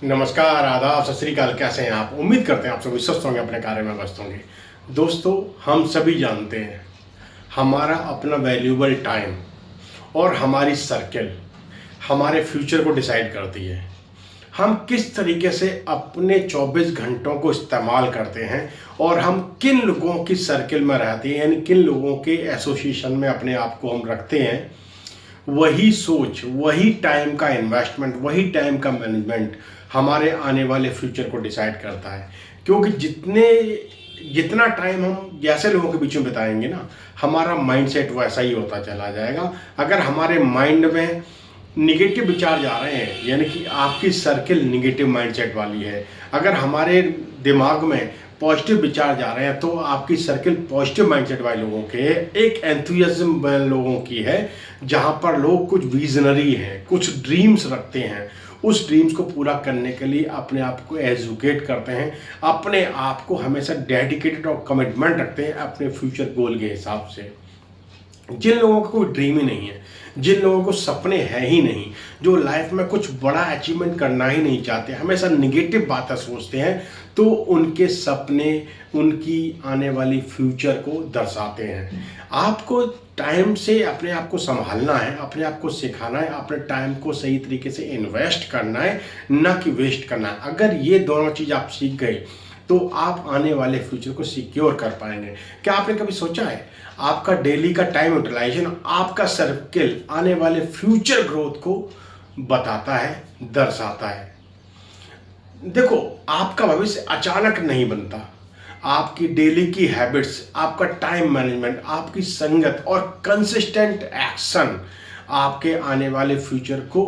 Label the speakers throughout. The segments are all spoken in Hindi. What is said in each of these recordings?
Speaker 1: नमस्कार, आदाब, सत श्री अकाल। कैसे हैं आप? उम्मीद करते हैं आप सभी स्वस्थ होंगे, अपने कार्य में व्यस्त होंगे। दोस्तों, हम सभी जानते हैं हमारा अपना वैल्यूएबल टाइम और हमारी सर्किल हमारे फ्यूचर को डिसाइड करती है। हम किस तरीके से अपने 24 घंटों को इस्तेमाल करते हैं और हम किन लोगों की सर्किल में रहते हैं, यानी किन लोगों के एसोसिएशन में अपने आप को हम रखते हैं, वही सोच, वही टाइम का इन्वेस्टमेंट, वही टाइम का मैनेजमेंट हमारे आने वाले फ्यूचर को डिसाइड करता है। क्योंकि जितना टाइम हम जैसे लोगों के बीच में बिताएंगे ना, हमारा माइंडसेट वैसा ही होता चला जाएगा। अगर हमारे माइंड में निगेटिव विचार जा रहे हैं, यानी कि आपकी सर्किल निगेटिव माइंडसेट वाली है, अगर हमारे दिमाग में पॉजिटिव विचार जा रहे हैं तो आपकी सर्किल पॉजिटिव माइंडसेट वाले लोगों के है, एक एंथुसियाज्म लोगों की है, जहां पर लोग कुछ विजनरी हैं, कुछ ड्रीम्स रखते हैं, उस ड्रीम्स को पूरा करने के लिए अपने आप को एजुकेट करते हैं, अपने आप को हमेशा डेडिकेटेड और कमिटमेंट रखते हैं अपने फ्यूचर गोल के हिसाब से। जिन लोगों को कोई ड्रीम ही नहीं है, जिन लोगों को सपने हैं ही नहीं, जो लाइफ में कुछ बड़ा अचीवमेंट करना ही नहीं चाहते, हमेशा निगेटिव बातें सोचते हैं, तो उनके सपने उनकी आने वाली फ्यूचर को दर्शाते हैं। आपको टाइम से अपने आप को संभालना है, अपने आप को सिखाना है, अपने टाइम को सही तरीके से इन्वेस्ट करना है, ना कि वेस्ट करना है। अगर ये दोनों चीज़ आप सीख गए तो आप आने वाले फ्यूचर को सिक्योर कर पाएंगे। क्या आपने कभी सोचा है आपका डेली का टाइम यूटिलाइजेशन, आपका सर्किल आने वाले फ्यूचर ग्रोथ को बताता है, दर्शाता है। देखो, आपका भविष्य अचानक नहीं बनता। आपकी डेली की हैबिट्स, आपका टाइम मैनेजमेंट, आपकी संगत और कंसिस्टेंट एक्शन आपके आने वाले फ्यूचर को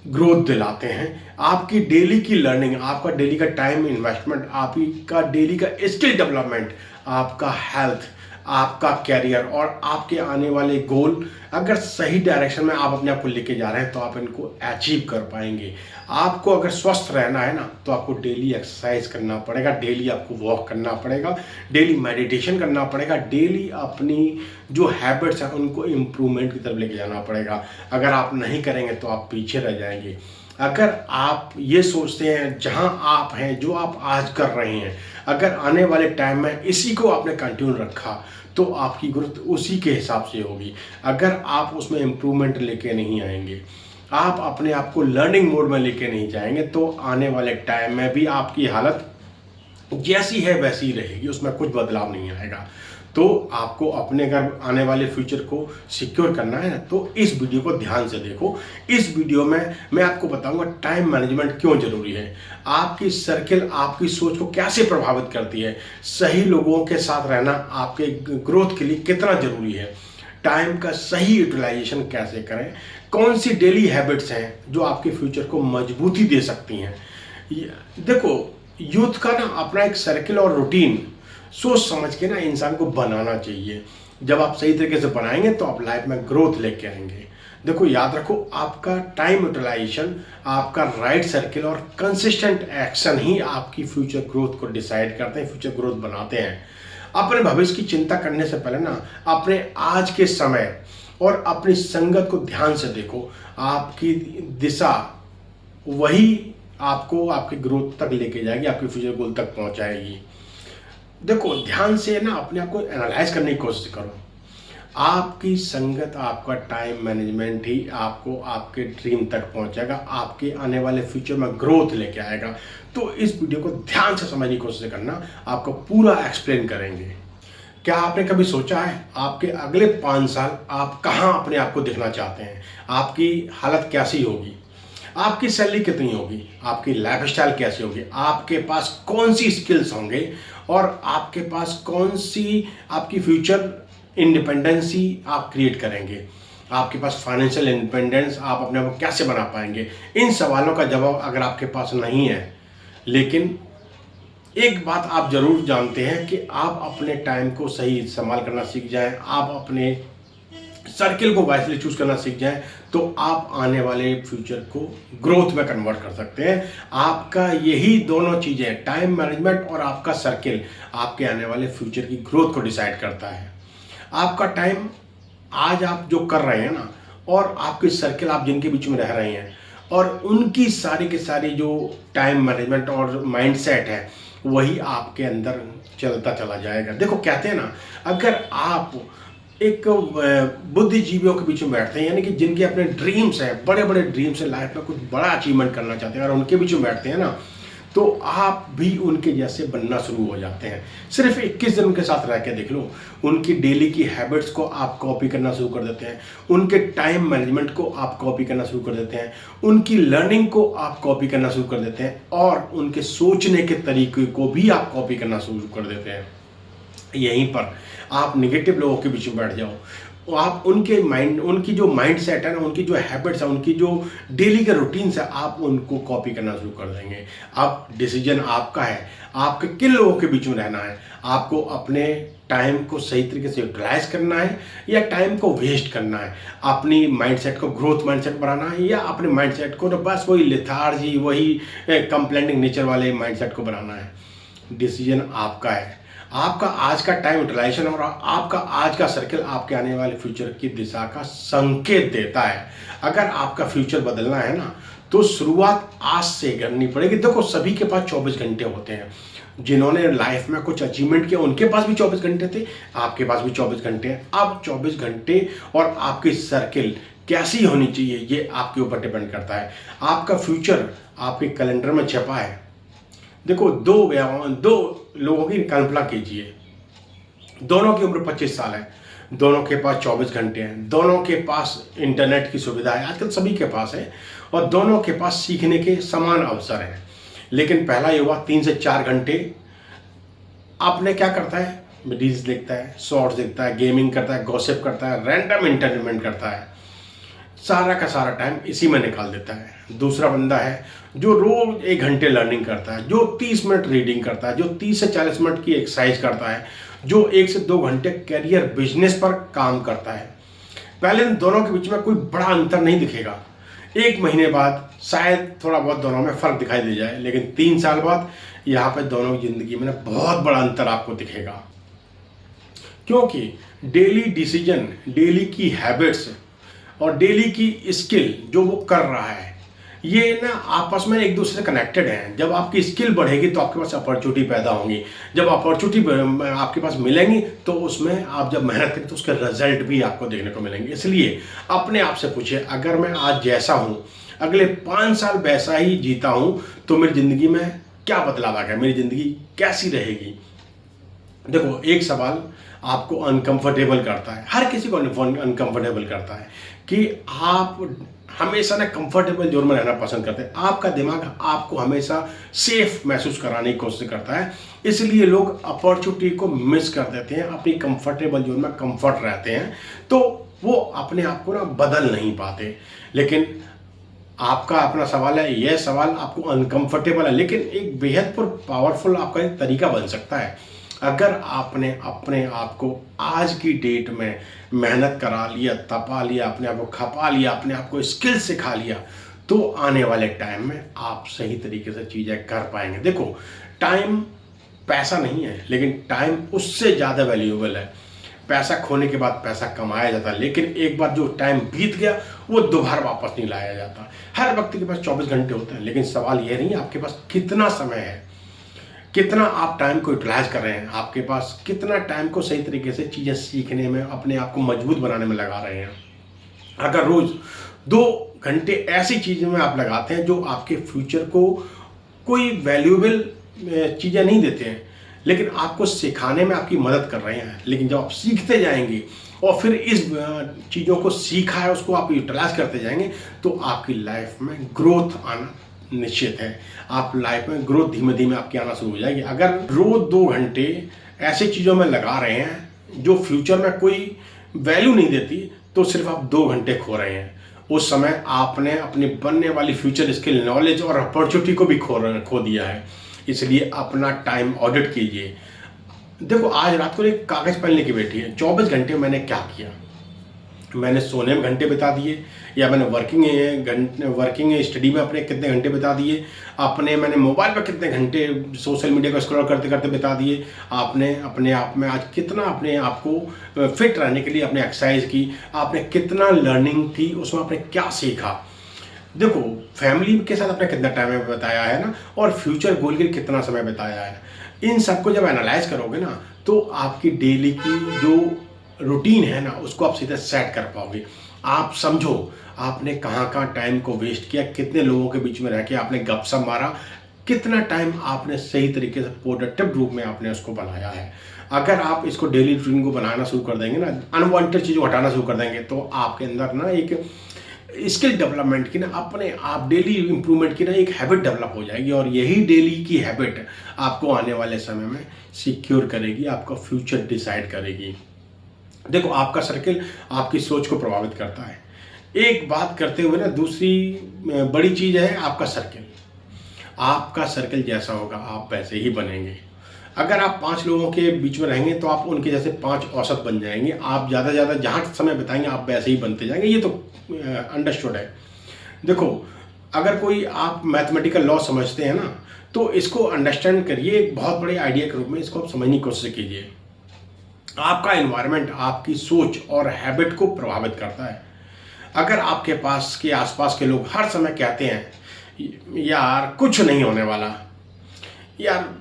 Speaker 1: ग्रोथ दिलाते हैं। आपकी डेली की लर्निंग, आपका डेली का टाइम इन्वेस्टमेंट, आपका डेली का स्किल डेवलपमेंट, आपका हेल्थ, आपका कैरियर और आपके आने वाले गोल अगर सही डायरेक्शन में आप अपने आप को लेके जा रहे हैं तो आप इनको अचीव कर पाएंगे। आपको अगर स्वस्थ रहना है ना, तो आपको डेली एक्सरसाइज करना पड़ेगा, डेली आपको वॉक करना पड़ेगा, डेली मेडिटेशन करना पड़ेगा, डेली अपनी जो हैबिट्स हैं उनको इम्प्रूवमेंट की तरफ लेके जाना पड़ेगा। अगर आप नहीं करेंगे तो आप पीछे रह जाएंगे। अगर आप ये सोचते हैं जहां आप हैं, जो आप आज कर रहे हैं, अगर आने वाले टाइम में इसी को आपने कंटिन्यू रखा तो आपकी ग्रोथ उसी के हिसाब से होगी। अगर आप उसमें इम्प्रूवमेंट लेके नहीं आएंगे, आप अपने आप को लर्निंग मोड में लेके नहीं जाएंगे, तो आने वाले टाइम में भी आपकी हालत जैसी है वैसी ही रहेगी, उसमें कुछ बदलाव नहीं आएगा। तो आपको अपने अगर आने वाले फ्यूचर को सिक्योर करना है तो इस वीडियो को ध्यान से देखो। इस वीडियो में मैं आपको बताऊंगा टाइम मैनेजमेंट क्यों जरूरी है, आपकी सर्किल आपकी सोच को कैसे प्रभावित करती है, सही लोगों के साथ रहना आपके ग्रोथ के लिए कितना जरूरी है, टाइम का सही यूटिलाइजेशन कैसे करें, कौन सी डेली हैबिट्स हैं जो आपके फ्यूचर को मजबूती दे सकती हैं। देखो, यूथ का ना अपना एक सर्किल और रूटीन सोच समझ के ना इंसान को बनाना चाहिए। जब आप सही तरीके से बनाएंगे तो आप लाइफ में ग्रोथ लेके आएंगे। देखो, याद रखो, आपका टाइम यूटिलाइजेशन, आपका राइट सर्किल और कंसिस्टेंट एक्शन ही आपकी फ्यूचर ग्रोथ को डिसाइड करते हैं, फ्यूचर ग्रोथ बनाते हैं। अपने भविष्य की चिंता करने से पहले ना अपने आज के समय और अपनी संगत को ध्यान से देखो। आपकी दिशा वही आपको आपकी ग्रोथ तक लेके जाएगी, आपके फ्यूचर गोल तक पहुंचाएगी। देखो, ध्यान से ना अपने आप को एनालाइज करने की कोशिश करो। आपकी संगत, आपका टाइम मैनेजमेंट ही आपको आपके ड्रीम तक पहुंचाएगा, आपके आने वाले फ्यूचर में ग्रोथ लेके आएगा। तो इस वीडियो को ध्यान से समझने की कोशिश करना, आपको पूरा एक्सप्लेन करेंगे। क्या आपने कभी सोचा है आपके अगले 5 साल आप कहाँ अपने आप को देखना चाहते हैं? आपकी हालत कैसी होगी, आपकी सैलरी कितनी होगी, आपकी लाइफस्टाइल कैसी होगी, आपके पास कौन सी स्किल्स होंगे और आपके पास कौन सी आपकी फ्यूचर इंडिपेंडेंसी आप क्रिएट करेंगे, आपके पास फाइनेंशियल इंडिपेंडेंस आप अपने आप को कैसे बना पाएंगे। इन सवालों का जवाब अगर आपके पास नहीं है, लेकिन एक बात आप जरूर जानते हैं कि आप अपने टाइम को सही इस्तेमाल करना सीख जाएं, आप अपने सर्किल को वाइसली चूज करना सीख जाएं, तो आप आने वाले फ्यूचर को ग्रोथ में कन्वर्ट कर सकते हैं। आपका यही दोनों चीजें, टाइम मैनेजमेंट और आपका सर्किल, आपके आने वाले फ्यूचर की ग्रोथ को डिसाइड करता है। आपका टाइम आज आप जो कर रहे हैं ना, और आपकी सर्किल आप जिनके बीच में रह रहे हैं, और उनकी सारी की सारी जो टाइम मैनेजमेंट और माइंडसेट है वही आपके अंदर चलता चला जाएगा। देखो कहते हैं ना, अगर आप एक बुद्धिजीवियों के बीच में बैठते हैं, यानी कि जिनके अपने ड्रीम्स हैं, बड़े बड़े ड्रीम्स हैं, लाइफ में कुछ बड़ा अचीवमेंट करना चाहते हैं, और उनके बीच में बैठते हैं ना, तो आप भी उनके जैसे बनना शुरू हो जाते हैं। सिर्फ 21 दिन उनके साथ रह के देख लो, उनकी डेली की हैबिट्स को आप कॉपी करना शुरू कर देते हैं, उनके टाइम मैनेजमेंट को आप कॉपी करना शुरू कर देते हैं, उनकी लर्निंग को आप कॉपी करना शुरू कर देते हैं, और उनके सोचने के तरीके को भी आप कॉपी करना शुरू कर देते हैं। यहीं पर आप निगेटिव लोगों के बीच में बैठ जाओ, आप उनके माइंड, उनकी जो माइंड सेट है ना, उनकी जो हैबिट्स है, उनकी जो डेली के रूटीन्स है, आप उनको कॉपी करना शुरू कर देंगे। अब डिसीजन आपका है, आपके किन लोगों के बीच में रहना है। आपको अपने टाइम को सही तरीके से यूटिलाइज करना है या टाइम को वेस्ट करना है, अपनी माइंडसेट को ग्रोथ माइंडसेट बनाना है या अपने माइंडसेट को बस वही लेथार्जी, वही कंप्लेनिंग नेचर वाले माइंडसेट को बनाना है। डिसीजन आपका है। आपका आज का टाइम यूटिलाइजेशन और आपका आज का सर्कल आपके आने वाले फ्यूचर की दिशा का संकेत देता है। अगर आपका फ्यूचर बदलना है ना, तो शुरुआत आज से करनी पड़ेगी। देखो सभी के पास 24 घंटे होते हैं। जिन्होंने लाइफ में कुछ अचीवमेंट किया उनके पास भी 24 घंटे थे, आपके पास भी 24 घंटे हैं। अब 24 घंटे और आपकी सर्किल कैसी होनी चाहिए ये आपके ऊपर डिपेंड करता है। आपका फ्यूचर आपके कैलेंडर में छपा है। देखो दो लोगों की कल्पना कीजिए, दोनों की उम्र 25 साल है, दोनों के पास 24 घंटे हैं, दोनों के पास इंटरनेट की सुविधा है, आजकल सभी के पास है, और दोनों के पास सीखने के समान अवसर हैं। लेकिन पहला युवा 3 से 4 घंटे आपने क्या करता है, रील्स देखता है, शॉर्ट्स देखता है, गेमिंग करता है, गॉसिप करता है, रैंडम एंटरटेनमेंट करता है, सारा का सारा टाइम इसी में निकाल देता है। दूसरा बंदा है जो रोज 1 घंटे लर्निंग करता है, जो 30 मिनट रीडिंग करता है, जो 30 से 40 मिनट की एक्सरसाइज करता है, जो 1 से 2 घंटे करियर बिजनेस पर काम करता है। पहले दोनों के बीच में कोई बड़ा अंतर नहीं दिखेगा, 1 महीने बाद शायद थोड़ा बहुत दोनों में फर्क दिखाई दे जाए, लेकिन 3 साल बाद यहाँ पे दोनों की जिंदगी में बहुत बड़ा अंतर आपको दिखेगा। क्योंकि डेली डिसीजन, डेली की हैबिट्स और डेली की स्किल जो वो कर रहा है, ये ना आपस में एक दूसरे से कनेक्टेड हैं। जब आपकी स्किल बढ़ेगी तो आपके पास अपॉर्चुनिटी पैदा होंगी, जब अपॉर्चुनिटी आपके पास मिलेंगी तो उसमें आप जब मेहनत करें तो उसके रिजल्ट भी आपको देखने को मिलेंगे। इसलिए अपने आप से पूछिए, अगर मैं आज जैसा हूँ अगले 5 साल वैसा ही जीता हूँ तो मेरी ज़िंदगी में क्या बदलाव आ गया, मेरी ज़िंदगी कैसी रहेगी। देखो एक सवाल आपको अनकंफर्टेबल करता है, हर किसी को अनकंफर्टेबल करता है कि आप हमेशा ना कंफर्टेबल जोन में रहना पसंद करते हैं। आपका दिमाग आपको हमेशा सेफ महसूस कराने की कोशिश करता है, इसलिए लोग अपॉर्चुनिटी को मिस कर देते हैं, अपनी कंफर्टेबल जोन में कंफर्ट रहते हैं, तो वो अपने आप को ना बदल नहीं पाते। लेकिन आपका अपना सवाल है, यह सवाल आपको अनकंफर्टेबल है, लेकिन एक बेहद पावरफुल आपका एक तरीका बन सकता है। अगर आपने अपने आप को आज की डेट में मेहनत करा लिया, तपा लिया, अपने आप को खपा लिया, अपने आप को स्किल सिखा लिया, तो आने वाले टाइम में आप सही तरीके से चीज़ें कर पाएंगे। देखो टाइम पैसा नहीं है, लेकिन टाइम उससे ज़्यादा वैल्यूएबल है। पैसा खोने के बाद पैसा कमाया जाता है, लेकिन एक बार जो टाइम बीत गया वो दोबारा वापस नहीं लाया जाता। हर व्यक्ति के पास 24 घंटे होते हैं, लेकिन सवाल ये नहीं आपके पास कितना समय है, कितना आप टाइम को यूटिलाइज कर रहे हैं, आपके पास कितना टाइम को सही तरीके से चीज़ें सीखने में, अपने आप को मजबूत बनाने में लगा रहे हैं। अगर रोज़ 2 घंटे ऐसी चीज़ों में आप लगाते हैं जो आपके फ्यूचर को कोई वैल्यूएबल चीज़ें नहीं देते हैं, लेकिन आपको सिखाने में आपकी मदद कर रहे हैं, लेकिन जब आप सीखते जाएंगे और फिर इस चीज़ों को सीखा है उसको आप यूटिलाइज करते जाएंगे, तो आपकी लाइफ में ग्रोथ आना निश्चित है। आप लाइफ में ग्रोथ धीमे धीमे आपकी आना शुरू हो जाएगी। अगर रोज 2 घंटे ऐसी चीज़ों में लगा रहे हैं जो फ्यूचर में कोई वैल्यू नहीं देती, तो सिर्फ आप 2 घंटे खो रहे हैं। उस समय आपने अपनी बनने वाली फ्यूचर स्किल, नॉलेज और अपॉर्चुनिटी को भी खो दिया है। इसलिए अपना टाइम ऑडिट कीजिए। देखो आज रात को एक कागज़ पेन लेके बैठी है, 24 घंटे मैंने क्या किया, मैंने सोने में घंटे बिता दिए, या मैंने वर्किंग स्टडी में अपने कितने घंटे बिता दिए, मैंने मोबाइल पर कितने घंटे सोशल मीडिया को स्क्रॉल करते करते बिता दिए, आपने अपने आप में आज कितना अपने आप को फिट रहने के लिए आपने एक्सरसाइज की, आपने कितना लर्निंग की, उसमें आपने क्या सीखा। देखो, फैमिली के साथ आपने कितना टाइम बताया है ना, और फ्यूचर गोल के लिए कितना समय बताया है, इन सबको जब एनालाइज करोगे ना, तो आपकी डेली की जो रूटीन है ना, उसको आप सीधे सेट कर पाओगे। आप समझो आपने कहाँ कहाँ टाइम को वेस्ट किया, कितने लोगों के बीच में रह के आपने गपशप मारा, कितना टाइम आपने सही तरीके से प्रोडक्टिव रूप में आपने उसको बनाया है। अगर आप इसको डेली रूटीन को बनाना शुरू कर देंगे ना, अनवांटेड चीज़ों को हटाना शुरू कर देंगे, तो आपके अंदर ना एक स्किल डेवलपमेंट की ना, अपने आप डेली इंप्रूवमेंट की ना एक हैबिट डेवलप हो जाएगी, और यही डेली की हैबिट आपको आने वाले समय में सिक्योर करेगी, आपका फ्यूचर डिसाइड करेगी। देखो, आपका सर्किल आपकी सोच को प्रभावित करता है। एक बात करते हुए ना, दूसरी बड़ी चीज़ है आपका सर्किल। आपका सर्किल जैसा होगा आप वैसे ही बनेंगे। अगर आप 5 लोगों के बीच में रहेंगे तो आप उनके जैसे 5 औसत बन जाएंगे। आप ज़्यादा से ज़्यादा जहाँ समय बिताएंगे आप वैसे ही बनते जाएंगे, ये तो अंडरस्टूड है। देखो, अगर कोई आप मैथमेटिकल लॉ समझते हैं ना, तो इसको अंडरस्टैंड करिए, एक बहुत बड़े आइडिया के रूप में इसको आप समझने की कोशिश कीजिए। आपका एनवायरनमेंट आपकी सोच और हैबिट को प्रभावित करता है। अगर आपके पास के आसपास के लोग हर समय कहते हैं यार कुछ नहीं होने वाला, यार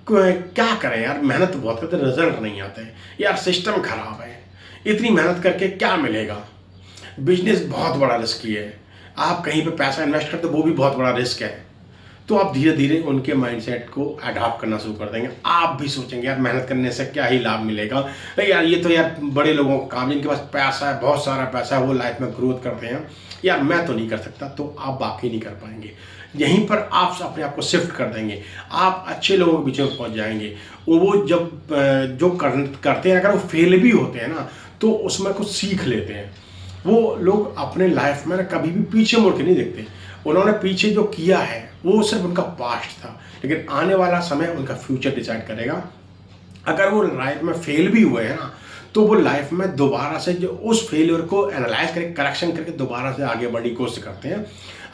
Speaker 1: क्या करें यार, मेहनत तो बहुत करते रिजल्ट नहीं आते, यार सिस्टम खराब है, इतनी मेहनत करके क्या मिलेगा, बिजनेस बहुत बड़ा रिस्की है, आप कहीं पे पैसा इन्वेस्ट करते वो भी बहुत बड़ा रिस्क है, तो आप धीरे धीरे उनके माइंडसेट को अडॉप्ट करना शुरू कर देंगे। आप भी सोचेंगे यार मेहनत करने से क्या ही लाभ मिलेगा, यार ये तो यार बड़े लोगों का काम, जिनके पास पैसा है, बहुत सारा पैसा है, वो लाइफ में ग्रोथ करते हैं, यार मैं तो नहीं कर सकता, तो आप बाकी नहीं कर पाएंगे। यहीं पर आप अपने आप को शिफ्ट कर देंगे, आप अच्छे लोगों के बीच में पहुंच जाएंगे। वो जब जो करते हैं, अगर वो फेल भी होते हैं ना, तो उसमें कुछ सीख लेते हैं। वो लोग अपने लाइफ में ना कभी भी पीछे मुड़ के नहीं देखते। उन्होंने पीछे जो किया है वो सिर्फ उनका पास्ट था, लेकिन आने वाला समय उनका फ्यूचर डिसाइड करेगा। अगर वो लाइफ में फेल भी हुए हैं ना, तो वो लाइफ में दोबारा से जो उस फेलियर को एनालाइज करके करेक्शन करके दोबारा से आगे बढ़ने की कोशिश करते हैं।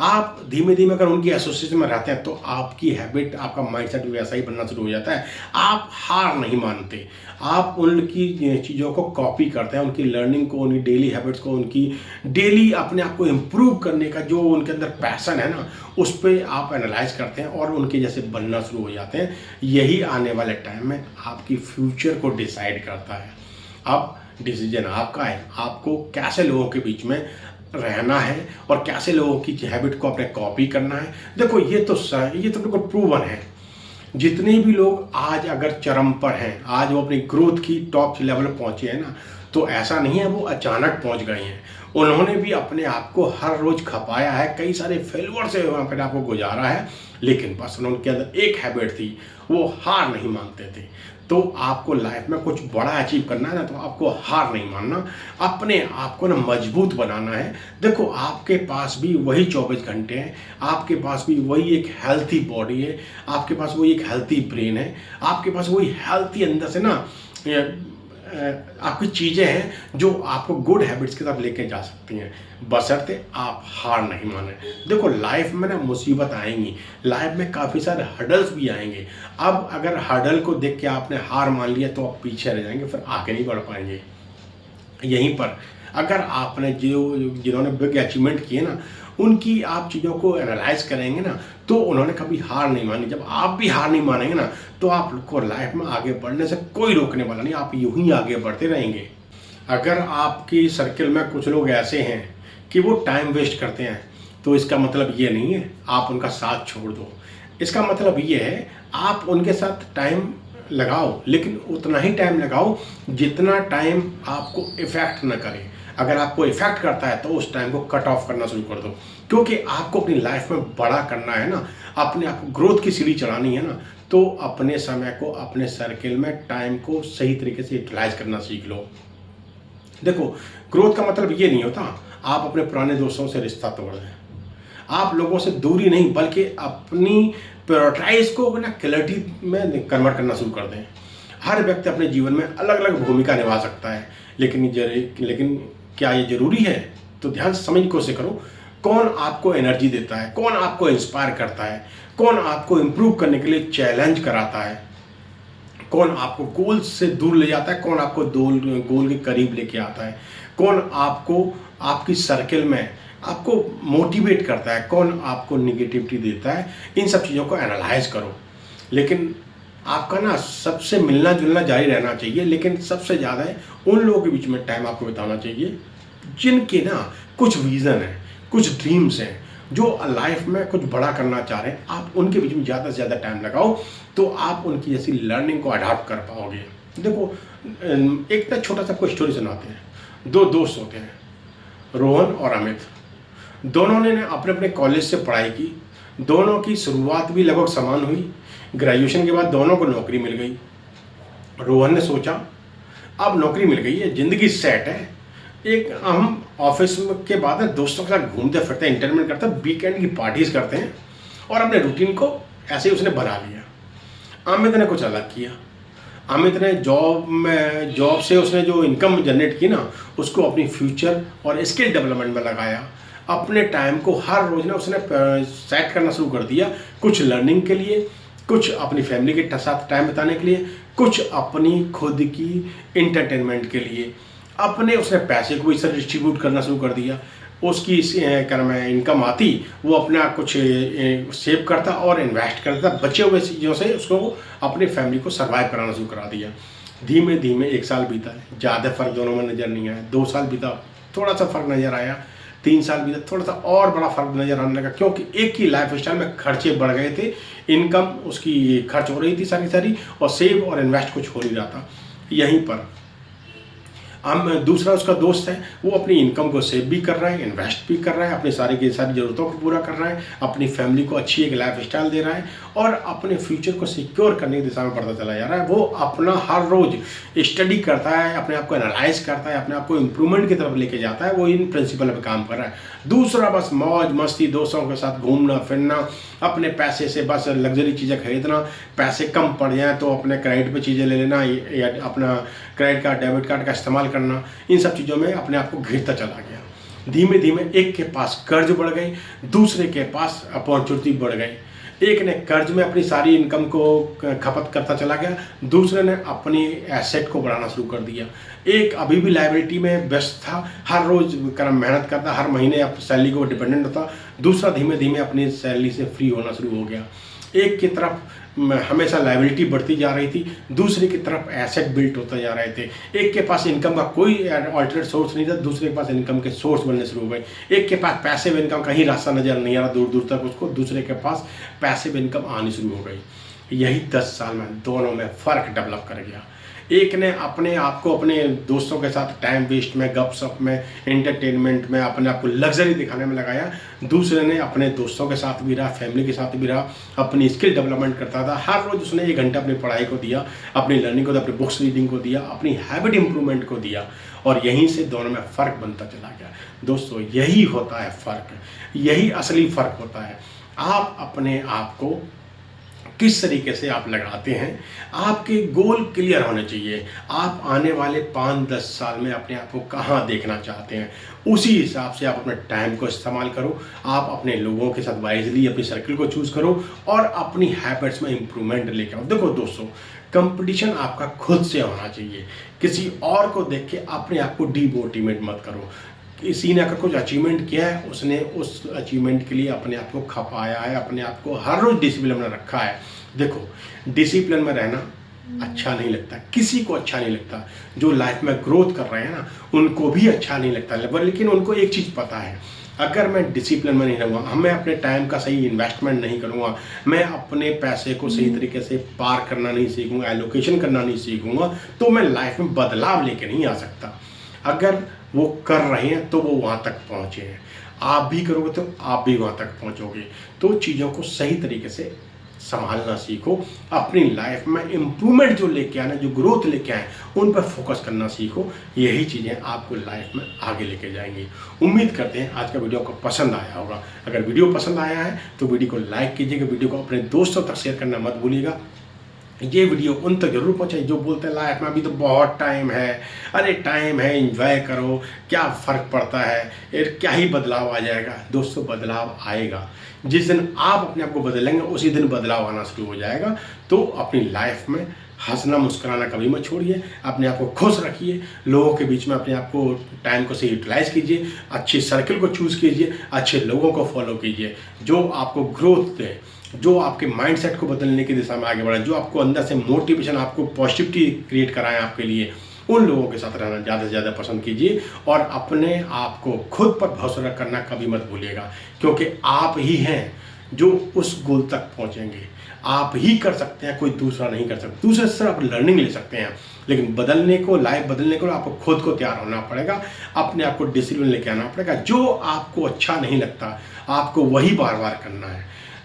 Speaker 1: आप धीमे धीमे अगर उनकी एसोसिएशन में रहते हैं, तो आपकी हैबिट, आपका माइंडसेट भी वैसा ही बनना शुरू हो जाता है। आप हार नहीं मानते, आप उनकी चीज़ों को कॉपी करते हैं, उनकी लर्निंग को, उनकी डेली हैबिट्स को, उनकी डेली अपने आप को इम्प्रूव करने का जो उनके अंदर पैशन है ना, उस पर आप एनालाइज करते हैं और उनके जैसे बनना शुरू हो जाते हैं। यही आने वाले टाइम में आपकी फ्यूचर को डिसाइड करता है। अब डिसीजन आपका है, आपको कैसे लोगों के बीच में रहना है और कैसे लोगों की हैबिट को अपने कॉपी करना है। देखो, ये तो बिल्कुल प्रूवन है। जितने भी लोग आज अगर चरम पर हैं, आज वो अपनी ग्रोथ की टॉप लेवल पर पहुंचे हैं ना, तो ऐसा नहीं है वो अचानक पहुंच गए हैं। उन्होंने भी अपने आप को हर रोज खपाया है, कई सारे फेलियर से अपने आप को गुजारा है, लेकिन बस उनके अंदर एक हैबिट थी, वो हार नहीं मानते थे। तो आपको लाइफ में कुछ बड़ा अचीव करना है ना, तो आपको हार नहीं मानना, अपने आप को ना मजबूत बनाना है। देखो, आपके पास भी वही 24 घंटे हैं, आपके पास भी वही एक हेल्थी बॉडी है, आपके पास वही एक हेल्थी ब्रेन है, आपके पास वही हेल्थी अंदर से ना आपकी चीज़ें हैं जो आपको गुड हैबिट्स की तरफ लेके जा सकती हैं, बशर्ते आप हार नहीं माने। देखो, लाइफ में ना मुसीबत आएंगी, लाइफ में काफ़ी सारे हर्डल्स भी आएंगे। अब अगर हर्डल को देख के आपने हार मान लिया तो आप पीछे रह जाएंगे, फिर आगे नहीं बढ़ पाएंगे। यहीं पर अगर आपने जिन्होंने बिग अचीवमेंट किए ना, उनकी आप चीज़ों को एनालाइज करेंगे ना, तो उन्होंने कभी हार नहीं मानी। जब आप भी हार नहीं मानेंगे ना, तो आपको लाइफ में आगे बढ़ने से कोई रोकने वाला नहीं, आप यूं ही आगे बढ़ते रहेंगे। अगर आपकी सर्किल में कुछ लोग ऐसे हैं कि वो टाइम वेस्ट करते हैं, तो इसका मतलब ये नहीं है आप उनका साथ छोड़ दो। इसका मतलब ये है आप उनके साथ टाइम लगाओ, लेकिन उतना ही टाइम लगाओ जितना टाइम आपको इफ़ेक्ट न करे। अगर आपको इफ़ेक्ट करता है तो उस टाइम को कट ऑफ करना शुरू कर दो, क्योंकि आपको अपनी लाइफ में बड़ा करना है ना, अपने आप को ग्रोथ की सीढ़ी चढ़ानी है ना, तो अपने समय को, अपने सर्किल में टाइम को सही तरीके से यूटिलाइज करना सीख लो। देखो, ग्रोथ का मतलब ये नहीं होता आप अपने पुराने दोस्तों से रिश्ता तोड़ दें, आप लोगों से दूरी नहीं, बल्कि अपनी प्रायोरिटाइज को ना क्लैरिटी में कन्वर्ट करना शुरू कर दें। हर व्यक्ति अपने जीवन में अलग अलग भूमिका निभा सकता है, लेकिन क्या ये जरूरी है? तो ध्यान से समझने की कोशिश करो, कौन आपको एनर्जी देता है, कौन आपको इंस्पायर करता है, कौन आपको इम्प्रूव करने के लिए चैलेंज कराता है, कौन आपको गोल से दूर ले जाता है, कौन आपको गोल के करीब लेके आता है, कौन आपको आपकी सर्किल में आपको मोटिवेट करता है, कौन आपको निगेटिविटी देता है, इन सब चीज़ों को एनालाइज करो। लेकिन आपका ना सबसे मिलना जुलना जारी रहना चाहिए, लेकिन सबसे ज़्यादा है उन लोगों के बीच में टाइम आपको बिताना चाहिए जिनके ना कुछ विज़न है, कुछ ड्रीम्स हैं, जो लाइफ में कुछ बड़ा करना चाह रहे हैं। आप उनके बीच में ज़्यादा से ज़्यादा टाइम लगाओ तो आप उनकी जैसी लर्निंग को अडॉप्ट कर पाओगे। देखो, एक ना छोटा सा आपको स्टोरी सुनाते हैं। दो दोस्त होते हैं, रोहन और अमित। दोनों ने अपने अपने कॉलेज से पढ़ाई की, दोनों की शुरुआत भी लगभग समान हुई। ग्रेजुएशन के बाद दोनों को नौकरी मिल गई। रोहन ने सोचा अब नौकरी मिल गई है, ज़िंदगी सेट है, एक हम ऑफिस के बाद दोस्तों के साथ घूमते फिरते हैं, इंटरटेनमेंट करते हैं, वीकेंड की पार्टीज करते हैं और अपने रूटीन को ऐसे ही उसने बना लिया। अमित ने कुछ अलग किया। अमित ने जॉब से उसने जो इनकम जनरेट की ना, उसको अपनी फ्यूचर और स्किल डेवलपमेंट में लगाया। अपने टाइम को हर रोज ना उसने सेट करना शुरू कर दिया, कुछ लर्निंग के लिए, कुछ अपनी फैमिली के साथ टाइम बिताने के लिए, कुछ अपनी खुद की इंटरटेनमेंट के लिए। अपने उसने पैसे को इस तरह डिस्ट्रीब्यूट करना शुरू कर दिया। उसकी क्या नाम है इनकम आती, वो अपना कुछ सेव करता और इन्वेस्ट करता, बचे हुए चीज़ों से उसको अपनी फैमिली को सर्वाइव कराना शुरू करा दिया। धीमे धीमे 1 साल बीता, ज़्यादा फर्क दोनों में नज़र नहीं आया। 2 साल बीता, थोड़ा सा फर्क नज़र आया। 3 साल बीता, थोड़ा सा और बड़ा फर्क नज़र आने लगा, क्योंकि एक ही लाइफ स्टाइल में खर्चे बढ़ गए थे। इनकम उसकी खर्च हो रही थी सारी और सेव और इन्वेस्ट कुछ हो नहीं रहा था। यहीं पर हम दूसरा उसका दोस्त है, वो अपनी इनकम को सेव भी कर रहा है, इन्वेस्ट भी कर रहा है, अपनी सारी की सारी ज़रूरतों को पूरा कर रहा है, अपनी फैमिली को अच्छी एक लाइफ स्टाइल दे रहा है और अपने फ्यूचर को सिक्योर करने की दिशा में बढ़ता चला जा रहा है। वो अपना हर रोज़ स्टडी करता है, अपने आप को एनालाइज करता है, अपने आप को इम्प्रूवमेंट की तरफ लेके जाता है। वो इन प्रिंसिपल पर काम कर रहा है। दूसरा बस मौज मस्ती, दोस्तों के साथ घूमना फिरना, अपने पैसे से बस लग्जरी चीज़ें खरीदना, पैसे कम पड़ जाए तो अपने क्रेडिट पे चीज़ें ले लेना या अपना क्रेडिट कार्ड डेबिट कार्ड का इस्तेमाल करना। इन सब चीज़ों में अपने आप को घिरता चला गया। धीमे धीमे एक के पास कर्ज बढ़ गई, दूसरे के पास अपॉर्चुनिटी बढ़ गई। एक ने कर्ज में अपनी सारी इनकम को खपत करता चला गया, दूसरे ने अपनी एसेट को बढ़ाना शुरू कर दिया। एक अभी भी लायबिलिटी में व्यस्त था, हर रोज मेहनत करता, हर महीने अपनी सैलरी को डिपेंडेंट होता। दूसरा धीमे धीमे अपनी सैलरी से फ्री होना शुरू हो गया। एक की तरफ हमेशा लायबिलिटी बढ़ती जा रही थी, दूसरे की तरफ एसेट बिल्ट होते जा रहे थे। एक के पास इनकम का कोई अल्टरनेट सोर्स नहीं था, दूसरे के पास इनकम के सोर्स बनने शुरू हो गए। एक के पास पैसिव इनकम का ही रास्ता नजर नहीं आ रहा दूर दूर तक उसको, दूसरे के पास पैसिव इनकम आनी शुरू हो गई। यही 10 साल में दोनों में फ़र्क डेवलप कर गया। एक ने अपने आप को अपने दोस्तों के साथ टाइम वेस्ट में, गपशप में, एंटरटेनमेंट में, अपने आप को लग्जरी दिखाने में लगाया। दूसरे ने अपने दोस्तों के साथ भी रहा, फैमिली के साथ भी रहा, अपनी स्किल डेवलपमेंट करता था। हर रोज़ उसने 1 घंटा अपनी पढ़ाई को दिया, अपनी लर्निंग को दिया, अपनी बुक्स रीडिंग को दिया, अपनी हैबिट इंप्रूवमेंट को दिया और यहीं से दोनों में फ़र्क बनता चला गया। दोस्तों, यही होता है फ़र्क, यही असली फ़र्क होता है। आप अपने आप को किस तरीके से आप लगाते हैं, आपके गोल क्लियर होने चाहिए। आप आने वाले 5-10 साल में अपने आप को कहाँ देखना चाहते हैं, उसी हिसाब से आप अपने टाइम को इस्तेमाल करो। आप अपने लोगों के साथ वाइजली अपनी सर्कल को चूज़ करो और अपनी हैबिट्स में इम्प्रूवमेंट लेके आओ। देखो दोस्तों, कंपटीशन आपका खुद से होना चाहिए, किसी और को देख के अपने आप को डिमोटिवेट मत करो। किसी ने अगर कुछ अचीवमेंट किया है, उसने उस अचीवमेंट के लिए अपने आप को खपाया है, अपने आप को हर रोज़ डिसिप्लिन में रखा है। देखो, डिसिप्लिन में रहना अच्छा नहीं लगता, किसी को अच्छा नहीं लगता। जो लाइफ में ग्रोथ कर रहे हैं ना, उनको भी अच्छा नहीं लगता, लेकिन उनको एक चीज़ पता है, अगर मैं डिसिप्लिन में नहीं रहूँगा, मैं अपने टाइम का सही इन्वेस्टमेंट नहीं करूँगा, मैं अपने पैसे को सही तरीके से पार करना नहीं सीखूँगा, एलोकेशन करना नहीं सीखूँगा, तो मैं लाइफ में बदलाव लेके नहीं आ सकता। अगर वो कर रहे हैं तो वो वहाँ तक पहुँचे हैं, आप भी करोगे तो आप भी वहाँ तक पहुँचोगे। तो चीज़ों को सही तरीके से संभालना सीखो, अपनी लाइफ में इम्प्रूवमेंट जो लेके आना, जो ग्रोथ लेके आए, उन पर फोकस करना सीखो। यही चीज़ें आपको लाइफ में आगे लेके जाएंगी। उम्मीद करते हैं आज का वीडियो आपको पसंद आया होगा। अगर वीडियो पसंद आया है तो वीडियो को लाइक कीजिएगा, वीडियो को अपने दोस्तों तक शेयर करना मत भूलिएगा। ये वीडियो उन तक जरूर पहुँचाए जो बोलते हैं लाइफ में अभी तो बहुत टाइम है, अरे टाइम है, एंजॉय करो, क्या फ़र्क पड़ता है, क्या ही बदलाव आ जाएगा। दोस्तों, बदलाव आएगा। जिस दिन आप अपने आप को बदलेंगे, उसी दिन बदलाव आना शुरू हो जाएगा। तो अपनी लाइफ में हंसना मुस्कुराना कभी मत छोड़िए, अपने आप को खुश रखिए, लोगों के बीच में अपने आप को टाइम को सही यूटिलाइज़ कीजिए, अच्छे सर्कल को चूज़ कीजिए, अच्छे लोगों को फॉलो कीजिए जो आपको ग्रोथ दे, जो आपके माइंडसेट को बदलने की दिशा में आगे बढ़ाए, जो आपको अंदर से मोटिवेशन, आपको पॉजिटिविटी क्रिएट कराएं आपके लिए। उन लोगों के साथ रहना ज़्यादा से ज़्यादा पसंद कीजिए और अपने आप को खुद पर भरोसा करना कभी मत भूलिएगा, क्योंकि आप ही हैं जो उस गोल तक पहुंचेंगे। आप ही कर सकते हैं, कोई दूसरा नहीं कर सकता। दूसरे से आप लर्निंग ले सकते हैं, लेकिन बदलने को, लाइफ बदलने को आपको खुद को तैयार होना पड़ेगा, अपने आप को डिसिप्लिन लेके आना पड़ेगा। जो आपको अच्छा नहीं लगता आपको वही बार बार करना है,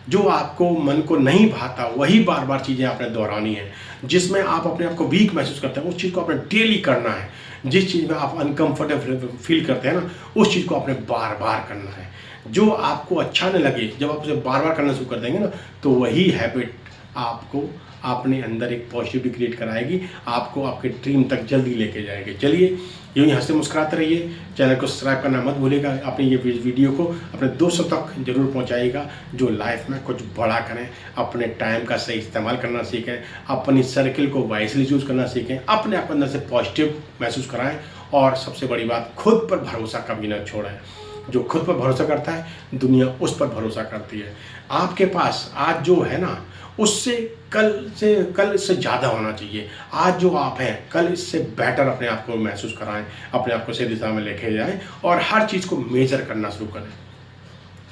Speaker 1: जो आपको मन को नहीं भाता वही बार बार चीज़ें आपने दोहरानी है, जिसमें आप अपने आप को वीक महसूस करते हैं उस चीज़ को आपने डेली करना है, जिस चीज़ में आप अनकंफर्टेबल फील करते हैं ना उस चीज़ को आपने बार बार करना है। जो आपको अच्छा न लगे, जब आप उसे बार बार करना शुरू कर देंगे ना तो वही हैबिट आपको अपने अंदर एक पॉजिटिविटी क्रिएट कराएगी, आपको आपके ड्रीम तक जल्दी लेके जाएगी। चलिए यूँ ही हंसते मुस्कुराते रहिए, चैनल को सब्सक्राइब करना मत भूलिएगा, अपने ये वीडियो को अपने दोस्तों तक जरूर पहुंचाइएगा जो लाइफ में कुछ बड़ा करें, अपने टाइम का सही इस्तेमाल करना सीखें, अपनी सर्किल को वाइसली यूज़ करना सीखें, अपने आप अंदर से पॉजिटिव महसूस कराएं और सबसे बड़ी बात, खुद पर भरोसा कभी ना छोड़ें। जो खुद पर भरोसा करता है दुनिया उस पर भरोसा करती है। आपके पास आज जो है ना उससे कल इससे ज़्यादा होना चाहिए। आज जो आप हैं कल इससे बेटर अपने आप को महसूस कराएं, अपने आप को सही दिशा में लेके जाएं और हर चीज़ को मेजर करना शुरू करें।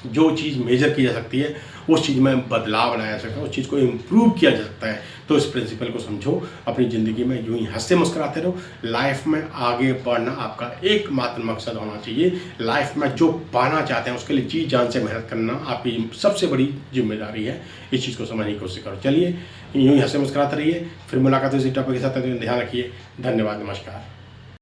Speaker 1: जो चीज़ मेजर की जा सकती है उस चीज़ में बदलाव लाया जा सकता है, उस चीज़ को इम्प्रूव किया जा सकता है। तो इस प्रिंसिपल को समझो, अपनी ज़िंदगी में यूं ही हंसते मुस्कुराते रहो। लाइफ में आगे बढ़ना आपका एकमात्र मकसद होना चाहिए। लाइफ में जो पाना चाहते हैं उसके लिए जी जान से मेहनत करना आपकी सबसे बड़ी जिम्मेदारी है। इस चीज़ को समझने की कोशिश करो। चलिए यूं ही हंसते मुस्कुराते रहिए, फिर मुलाकात इसी टॉपिक के साथ, ध्यान रखिए। धन्यवाद, नमस्कार।